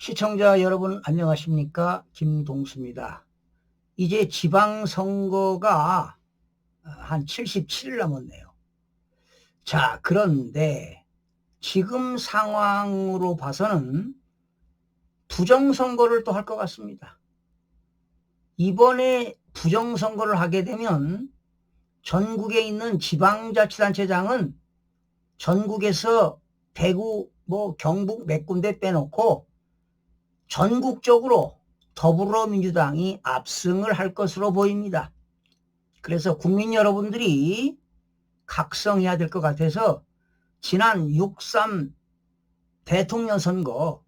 시청자 여러분 안녕하십니까? 김동수입니다. 이제 지방선거가 한 77일 남았네요. 자, 그런데 지금 상황으로 봐서는 부정선거를 또 할 것 같습니다. 이번에 부정선거를 하게 되면 전국에 있는 지방자치단체장은 전국에서 대구, 경북 몇 군데 빼놓고 전국적으로 더불어민주당이 압승을 할 것으로 보입니다. 그래서 국민 여러분들이 각성해야 될 것 같아서 지난 6.3 대통령 선거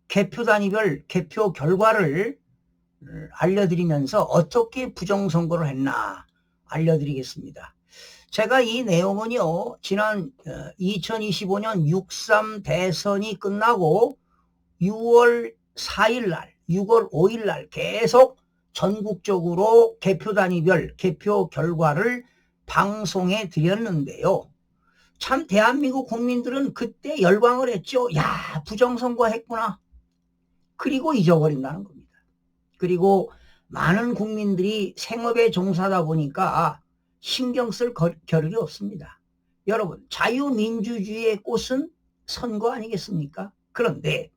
개표 단위별 개표 결과를 알려드리면서 어떻게 부정선거를 했나 알려드리겠습니다. 제가 이 내용은요, 지난 2025년 6.3 대선이 끝나고 6월 4일날, 6월 5일날 계속 전국적으로 개표 단위별 개표 결과를 방송해 드렸는데요. 참 대한민국 국민들은 그때 열광을 했죠. 야, 부정선거 했구나. 그리고 잊어버린다는 겁니다. 그리고 많은 국민들이 생업에 종사하다 보니까 신경 쓸 겨를이 없습니다. 여러분, 자유민주주의의 꽃은 선거 아니겠습니까? 그런데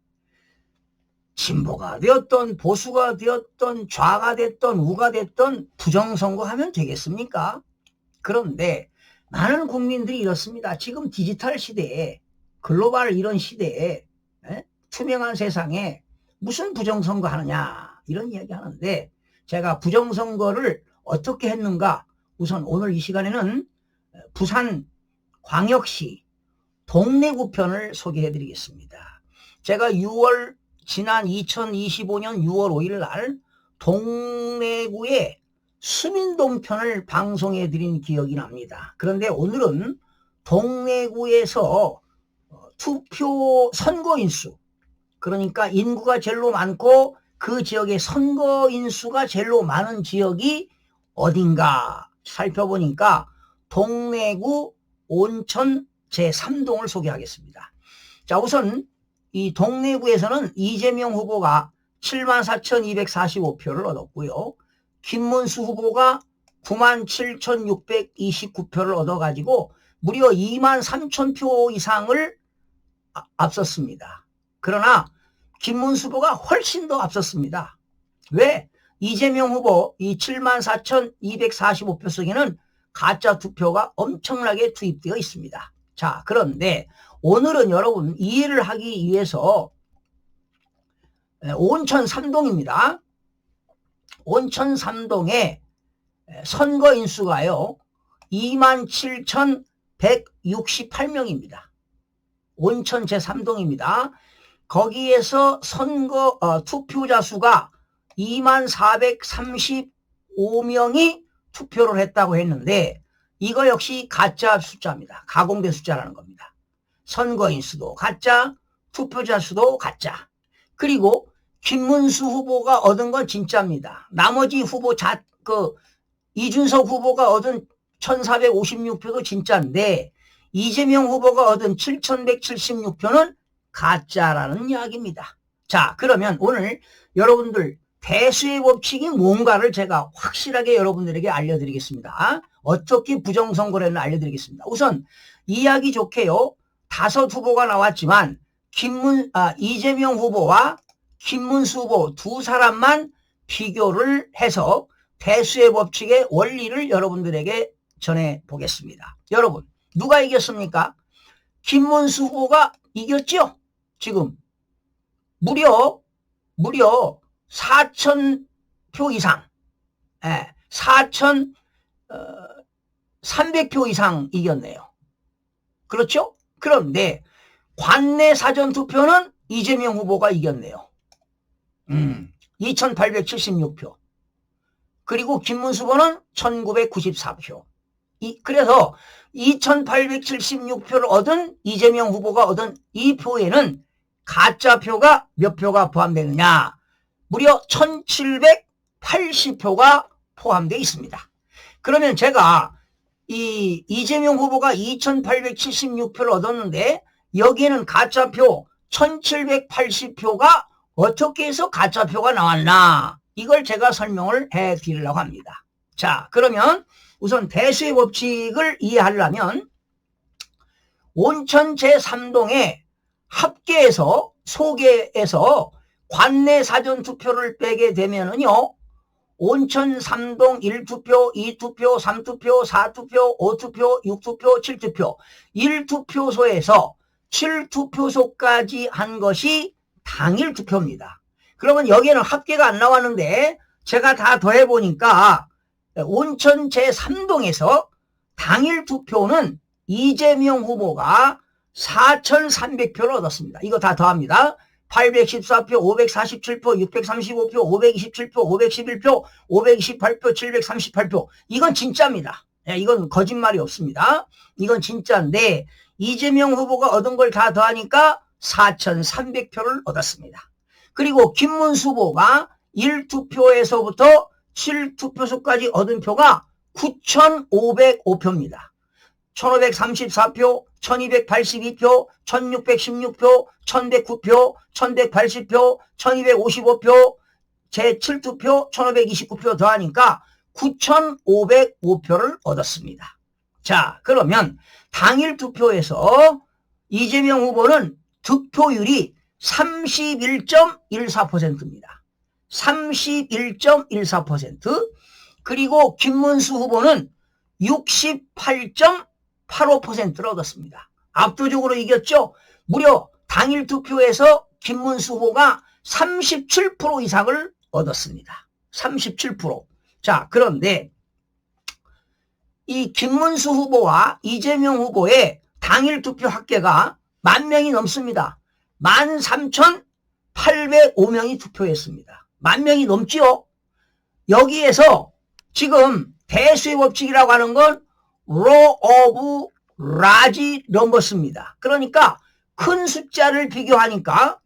진보가 되었던 보수가 되었던 좌가 됐던 우가 됐던 부정선거 하면 되겠습니까? 그런데 많은 국민들이 이렇습니다. 지금 디지털 시대에 글로벌 이런 시대에 투명한 세상에 무슨 부정선거 하느냐 이런 이야기 하는데 제가 부정선거를 어떻게 했는가 우선 오늘 이 시간에는 부산 광역시 동래구 편을 소개해 드리겠습니다. 제가 지난 2025년 6월 5일 날 동래구의 수민동 편을 방송해 드린 기억이 납니다. 그런데 오늘은 동래구에서 투표 선거인수, 그러니까 인구가 제일로 많고 그 지역의 선거인수가 제일로 많은 지역이 어딘가 살펴보니까 동래구 온천 제3동을 소개하겠습니다. 자, 우선 이 동래구에서는 이재명 후보가 74,245표를 얻었고요. 김문수 후보가 97,629표를 얻어가지고 무려 23,000표 이상을 앞섰습니다. 그러나 김문수 후보가 훨씬 더 앞섰습니다. 왜? 이재명 후보 이 74,245표 속에는 가짜 투표가 엄청나게 투입되어 있습니다. 자, 그런데 오늘은 여러분 이해를 하기 위해서 온천 3동입니다. 온천 3동의 선거인수가요 27,168명입니다. 온천 제3동입니다. 거기에서 투표자 수가 24,355명이 투표를 했다고 했는데 이거 역시 가짜 숫자입니다. 가공된 숫자라는 겁니다. 선거인수도 가짜, 투표자 수도 가짜. 그리고 김문수 후보가 얻은 건 진짜입니다. 나머지 후보 이준석 후보가 얻은 1,456표도 진짜인데 이재명 후보가 얻은 7,176표는 가짜라는 이야기입니다. 자, 그러면 오늘 여러분들 대수의 법칙이 뭔가를 제가 확실하게 여러분들에게 알려드리겠습니다. 어떻게 부정선거를 했나 알려드리겠습니다. 우선 이야기 좋게요. 5 후보가 나왔지만 이재명 후보와 김문수 후보 두 사람만 비교를 해서 대수의 법칙의 원리를 여러분들에게 전해보겠습니다. 여러분, 누가 이겼습니까? 김문수 후보가 이겼죠? 지금 무려 4,000표 이상, 4,300표 이상 이겼네요. 그렇죠? 그런데 관내 사전투표는 이재명 후보가 이겼네요. 2,876표. 그리고 김문수 후보는 1,994표. 그래서 2,876표를 얻은 이재명 후보가 얻은 이 표에는 가짜표가 몇 표가 포함되느냐? 무려 1,780표가 포함되어 있습니다. 그러면 제가 이재명 후보가 2,876표를 얻었는데 여기에는 가짜표 1,780표가 어떻게 해서 가짜표가 나왔나? 이걸 제가 설명을 해 드리려고 합니다. 자, 그러면 우선 대수의 법칙을 이해하려면 온천 제3동의 합계에서 소개에서 관내 사전투표를 빼게 되면은요, 온천 3동 1투표, 2투표, 3투표, 4투표, 5투표, 6투표, 7투표 1투표소에서 7투표소까지 한 것이 당일 투표입니다. 그러면 여기에는 합계가 안 나왔는데 제가 다 더해보니까 온천 제3동에서 당일 투표는 이재명 후보가 4,300표를 얻었습니다. 이거 다 더합니다. 814표, 547표, 635표, 527표, 511표, 528표, 738표. 이건 진짜입니다. 이건 거짓말이 없습니다. 이건 진짜인데 이재명 후보가 얻은 걸 다 더하니까 4,300표를 얻었습니다. 그리고 김문수 후보가 1투표에서부터 7투표소까지 얻은 표가 9,505표입니다. 1,534표, 1,282표, 1,616표, 1,109표, 1,180표, 1,255표, 제7투표 1,529표 더하니까 9,505표를 얻었습니다. 자, 그러면 당일 투표에서 이재명 후보는 득표율이 31.14%입니다. 31.14%. 그리고 김문수 후보는 68.85%를 얻었습니다. 압도적으로 이겼죠. 무려 당일 투표에서 김문수 후보가 37% 이상을 얻었습니다. 37%. 자, 그런데 이 김문수 후보와 이재명 후보의 당일 투표 합계가 10,000명이 넘습니다. 13,805명이 투표했습니다. 10,000명이 넘지요. 여기에서 지금 대수의 법칙이라고 하는 건 law of large numbers입니다. 그러니까 큰 숫자를 비교하니까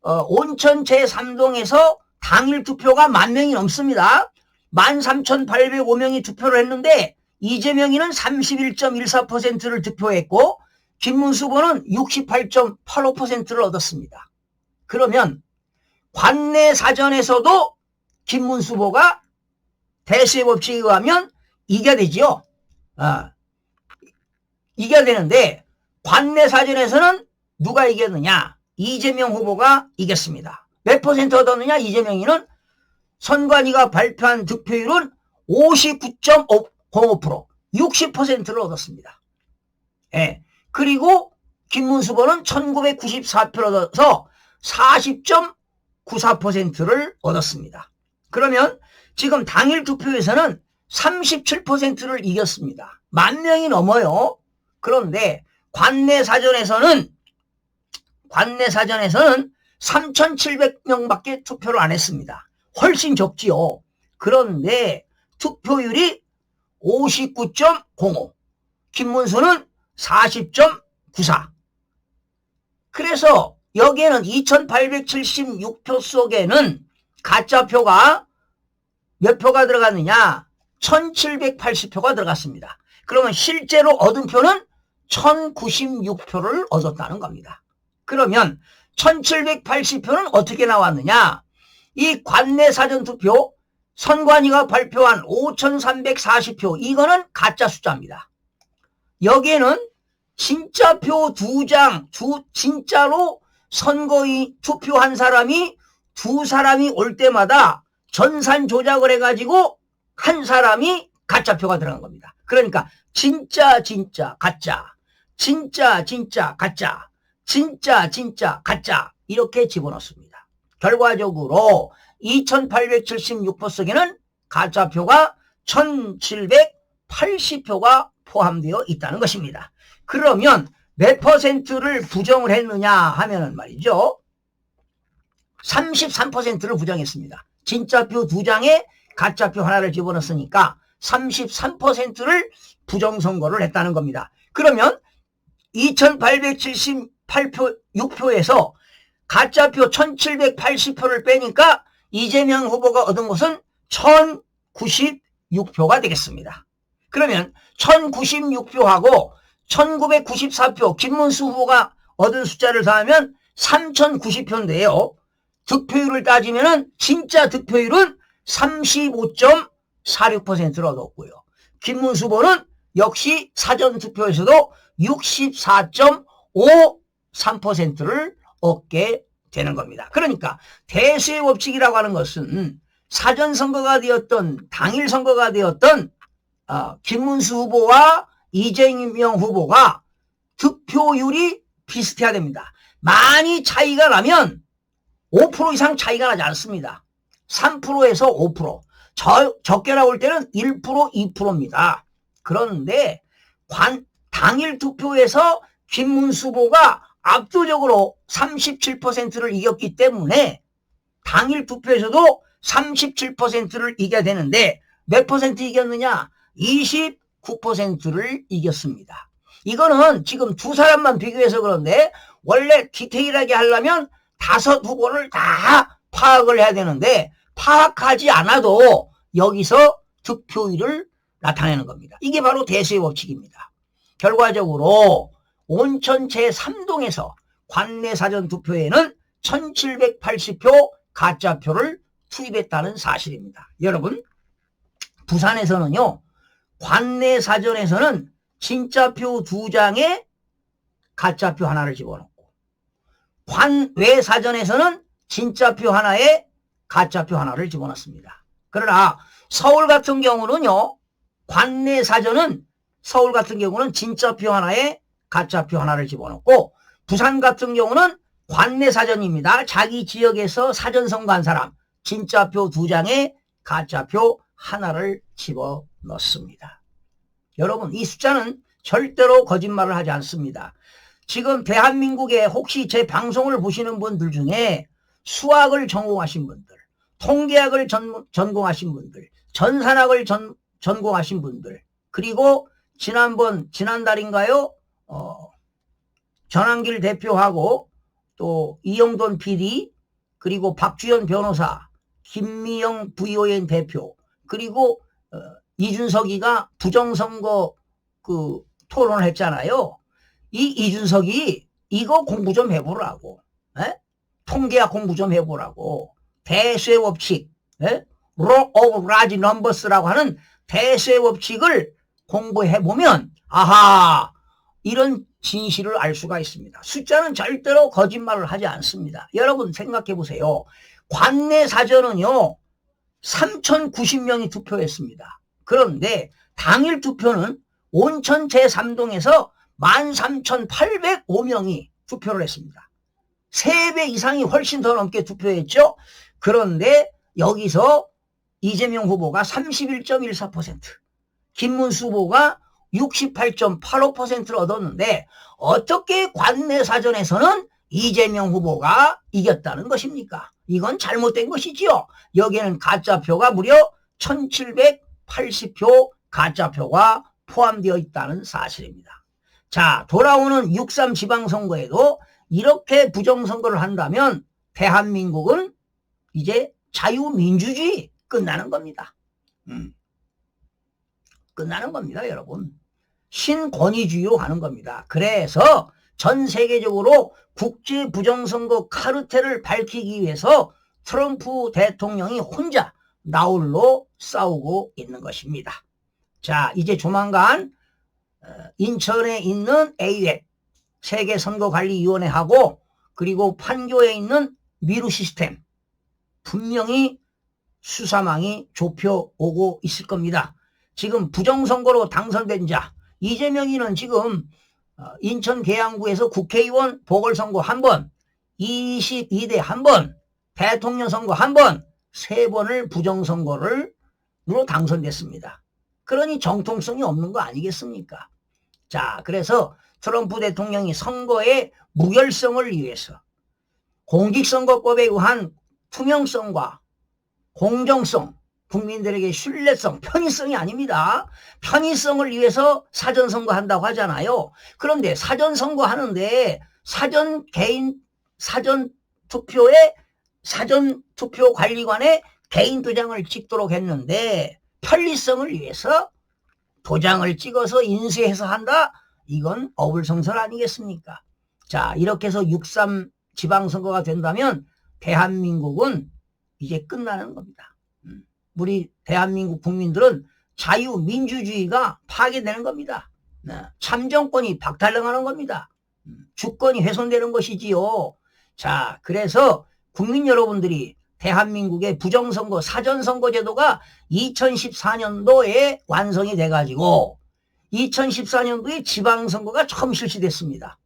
온천 제3동에서 당일 투표가 10,000명이 넘습니다. 13,805명이 투표를 했는데 이재명이는 31.14%를 득표했고 김문수 후보는 68.85%를 얻었습니다. 그러면 관내 사전에서도 김문수 후보가 대수의 법칙에 의하면 이겨야 되지요. 이겨야 되는데 관내 사전에서는 누가 이겼느냐? 이재명 후보가 이겼습니다. 몇 퍼센트 얻었느냐? 이재명이는 선관위가 발표한 득표율은 59.05%, 60%를 얻었습니다. 예. 그리고 김문수 후보는 1,994표를 얻어서 40.94%를 얻었습니다. 그러면 지금 당일 투표에서는 37%를 이겼습니다. 10,000명이 넘어요. 그런데 관내 사전에서는 3,700명밖에 투표를 안 했습니다. 훨씬 적지요. 그런데 투표율이 59.05, 김문수는 40.94. 그래서 여기에는 2,876표 속에는 가짜표가 몇 표가 들어갔느냐? 1,780표가 들어갔습니다. 그러면 실제로 얻은 표는 1,096표를 얻었다는 겁니다. 그러면 1,780표는 어떻게 나왔느냐? 이 관내 사전투표 선관위가 발표한 5,340표 이거는 가짜 숫자입니다. 여기에는 진짜표 2장 진짜로 선거인 투표한 사람이 2사람이 올 때마다 전산 조작을 해가지고 한 사람이 가짜표가 들어간 겁니다. 그러니까 진짜 가짜, 진짜 가짜, 진짜 가짜 이렇게 집어넣습니다. 결과적으로 2,876표 속에는 가짜표가 1,780표가 포함되어 있다는 것입니다. 그러면 몇 퍼센트를 부정을 했느냐 하면은 말이죠. 33%를 부정했습니다. 진짜표 2장에 가짜표 하나를 집어넣었으니까 33%를 부정선거를 했다는 겁니다. 그러면 2,878표 6표에서 가짜표 1,780표를 빼니까 이재명 후보가 얻은 것은 1,096표가 되겠습니다. 그러면 1,096표하고 1,994표 김문수 후보가 얻은 숫자를 더하면 3,090표인데요. 득표율을 따지면은 진짜 득표율은 35.46%를 얻었고요. 김문수 후보는 역시 사전투표에서도 64.53%를 얻게 되는 겁니다. 그러니까 대수의 법칙이라고 하는 것은 사전선거가 되었던 당일 선거가 되었던 김문수 후보와 이재명 후보가 득표율이 비슷해야 됩니다. 많이 차이가 나면 5% 이상 차이가 나지 않습니다. 3%에서 5%. 적게 나올 때는 1%, 2%입니다. 그런데 당일 투표에서 김문수 후보가 압도적으로 37%를 이겼기 때문에 당일 투표에서도 37%를 이겨야 되는데 몇 퍼센트 이겼느냐? 29%를 이겼습니다. 이거는 지금 두 사람만 비교해서 그런데 원래 디테일하게 하려면 5 후보를 다 파악을 해야 되는데 파악하지 않아도 여기서 득표율을 나타내는 겁니다. 이게 바로 대수의 법칙입니다. 결과적으로 온천 제3동에서 관내 사전투표에는 1780표 가짜표를 투입했다는 사실입니다. 여러분, 부산에서는요, 관내 사전에서는 진짜표 2장에 가짜표 하나를 집어넣고 관외 사전에서는 진짜표 하나에 가짜표 하나를 집어넣습니다. 그러나 서울 같은 경우는요, 관내 사전은 서울 같은 경우는 진짜표 하나에 가짜표 하나를 집어넣고 부산 같은 경우는 관내 사전입니다. 자기 지역에서 사전 선거한 사람 진짜표 2장에 가짜표 하나를 집어넣습니다. 여러분, 이 숫자는 절대로 거짓말을 하지 않습니다. 지금 대한민국에 혹시 제 방송을 보시는 분들 중에 수학을 전공하신 분들, 통계학을 전공하신 분들, 전산학을 전공하신 분들, 그리고 지난달인가요? 전한길 대표하고 또 이영돈 PD, 그리고 박주현 변호사, 김미영 VON 대표, 그리고 이준석이가 부정선거 토론을 했잖아요. 이 이준석이 이거 공부 좀 해보라고, 통계학 공부 좀 해보라고, 대수의 법칙, Law of Large Numbers라고 하는 대수의 법칙을 공부해보면 아하, 이런 진실을 알 수가 있습니다. 숫자는 절대로 거짓말을 하지 않습니다. 여러분 생각해 보세요. 관내 사전은요 3090명이 투표했습니다. 그런데 당일 투표는 온천 제3동에서 13805명이 투표를 했습니다. 3배 이상이 훨씬 더 넘게 투표했죠. 그런데 여기서 이재명 후보가 31.14%, 김문수 후보가 68.85%를 얻었는데 어떻게 관내 사전에서는 이재명 후보가 이겼다는 것입니까? 이건 잘못된 것이지요. 여기에는 가짜표가 무려 1780표 가짜표가 포함되어 있다는 사실입니다. 자, 돌아오는 6.3 지방선거에도 이렇게 부정선거를 한다면 대한민국은 이제 자유민주주의 끝나는 겁니다. 끝나는 겁니다, 여러분. 신권위주의로 가는 겁니다. 그래서 전 세계적으로 국제 부정선거 카르텔을 밝히기 위해서 트럼프 대통령이 혼자 나홀로 싸우고 있는 것입니다. 자, 이제 조만간 인천에 있는 AWEB 세계선거관리위원회하고 그리고 판교에 있는 미루 시스템 분명히 수사망이 좁혀오고 있을 겁니다. 지금 부정선거로 당선된 자 이재명이는 지금 인천 계양구에서 국회의원 보궐선거 1번, 22대 1번, 대통령 선거 1번, 3번을 부정선거로 당선됐습니다. 그러니 정통성이 없는 거 아니겠습니까? 자, 그래서 트럼프 대통령이 선거의 무결성을 위해서 공직선거법에 의한 투명성과 공정성, 국민들에게 신뢰성, 편의성이 아닙니다. 편의성을 위해서 사전선거 한다고 하잖아요. 그런데 사전선거 하는데 사전투표에 사전투표 관리관에 개인 도장을 찍도록 했는데 편리성을 위해서 도장을 찍어서 인쇄해서 한다? 이건 어불성설 아니겠습니까? 자, 이렇게 해서 6.3 지방선거가 된다면 대한민국은 이제 끝나는 겁니다. 우리 대한민국 국민들은 자유민주주의가 파괴되는 겁니다. 참정권이 박탈당하는 겁니다. 주권이 훼손되는 것이지요. 자, 그래서 국민 여러분들이 대한민국의 부정선거 사전선거제도가 2014년도에 완성이 돼가지고 2014년도에 지방선거가 처음 실시됐습니다.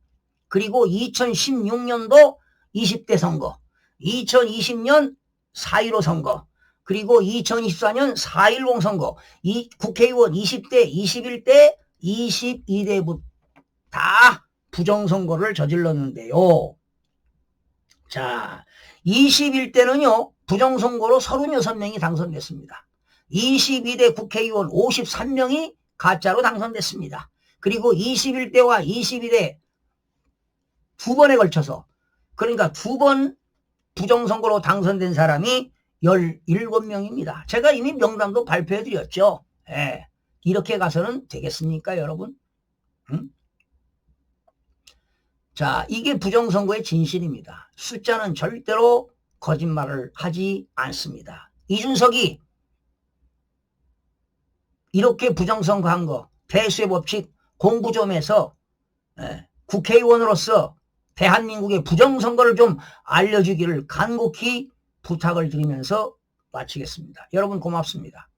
그리고 2016년도 20대 선거, 2020년 4.15 선거, 그리고 2024년 4.10 선거, 이 국회의원 20대, 21대, 22대부 다 부정선거를 저질렀는데요. 자, 21대는요, 부정선거로 36명이 당선됐습니다. 22대 국회의원 53명이 가짜로 당선됐습니다. 그리고 21대와 22대 두 번에 걸쳐서, 그러니까 두 번 부정선거로 당선된 사람이 17명입니다. 제가 이미 명단도 발표해드렸죠. 예. 이렇게 가서는 되겠습니까, 여러분? 응? 자, 이게 부정선거의 진실입니다. 숫자는 절대로 거짓말을 하지 않습니다. 이준석이 이렇게 부정선거한 거, 대수의 법칙 공부 좀 해서 국회의원으로서 대한민국의 부정선거를 좀 알려주기를 간곡히 부탁을 드리면서 마치겠습니다. 여러분 고맙습니다.